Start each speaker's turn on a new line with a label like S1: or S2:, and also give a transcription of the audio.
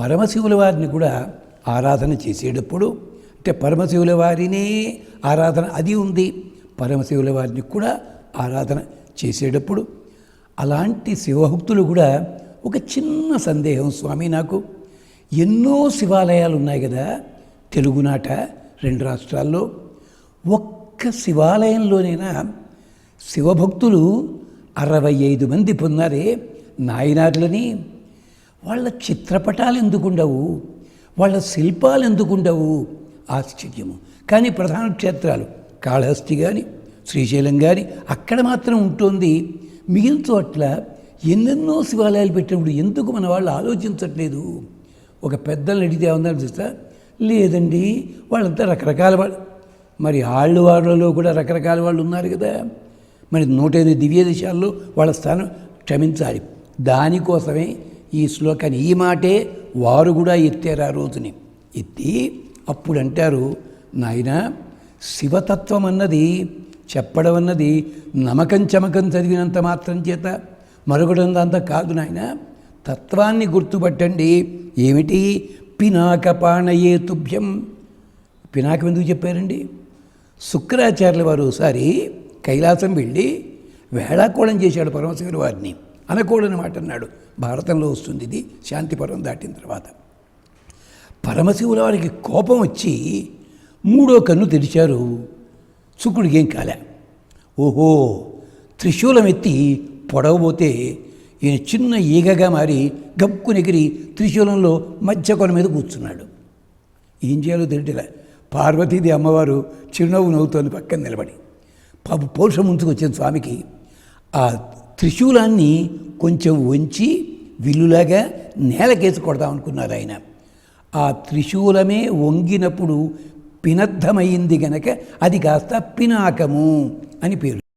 S1: పరమశివుల వారిని కూడా ఆరాధన చేసేటప్పుడు అంటే పరమశివుల వారినే ఆరాధన అది ఉంది, పరమశివుల వారిని కూడా ఆరాధన చేసేటప్పుడు అలాంటి శివభక్తులు కూడా ఒక చిన్న సందేహం స్వామి, నాకు ఎన్నో శివాలయాలు ఉన్నాయి కదా తెలుగునాట 2 రాష్ట్రాల్లో, ఒక్క శివాలయంలోనైనా శివభక్తులు 65 మంది పొందారే నాయనార్లని, వాళ్ళ చిత్రపటాలు ఎందుకుండవు, వాళ్ళ శిల్పాలు ఎందుకుండవు, ఆశ్చర్యము. కానీ ప్రధాన క్షేత్రాలు కాళహస్తి కానీ శ్రీశైలం కానీ అక్కడ మాత్రం ఉంటుంది. మిగిలిన చోట్ల ఎన్నెన్నో శివాలయాలు పెట్టినప్పుడు ఎందుకు మన వాళ్ళు ఆలోచించట్లేదు? ఒక పెద్దలను అడిగితే ఏమన్నా చూస్తా, లేదండి వాళ్ళంతా రకరకాల వాళ్ళు, మరి వాళ్ళలో కూడా రకరకాల వాళ్ళు ఉన్నారు కదా, మరి 108 దివ్య దేశాల్లో వాళ్ళ స్థానం క్షమించాలి. దానికోసమే ఈ శ్లోకాన్ని, ఈ మాటే వారు కూడా ఎత్తారు ఆ రోజుని. ఎత్తి అప్పుడు అంటారు, నాయన శివతత్వం అన్నది చెప్పడం అన్నది నమకం చమకం చదివినంత మాత్రం చేత మరొకటంతా కాదు నాయన, తత్వాన్ని గుర్తుపట్టండి. ఏమిటి? పినాకపాణయే తుభ్యం. పినాకం ఎందుకు చెప్పారండి? శుక్రాచార్యుల వారు ఒకసారి కైలాసం వెళ్ళి వేళాకోళం చేశాడు పరమశివుల వారిని. అనకూడని మాట అన్నాడు, భారతంలో వస్తుంది ఇది, శాంతిపురం దాటిన తర్వాత. పరమశివుల వారికి కోపం వచ్చి 3వ కన్ను తెరిచారు. శుక్రుడికి ఏం కాలే. ఓహో, త్రిశూలం ఎత్తి పొడవబోతే ఈయన చిన్న ఈగగా మారి గప్పుకునెగిరి త్రిశూలంలో మధ్య కొన మీద కూర్చున్నాడు. ఏం చేయాలో తెలియలే. పార్వతీదేవి అమ్మవారు చిరునవ్వు నవ్వుతోంది పక్కన నిలబడి. పాప పౌరుషం ముంచుకొచ్చింది స్వామికి. ఆ త్రిశూలాన్ని కొంచెం వంచి విల్లులాగా నేలకేసి కొడదామనుకున్నారు ఆయన. ఆ త్రిశూలమే వంగినప్పుడు పినద్ధమైంది గనక అది కాస్త పినాకము అని పేరు.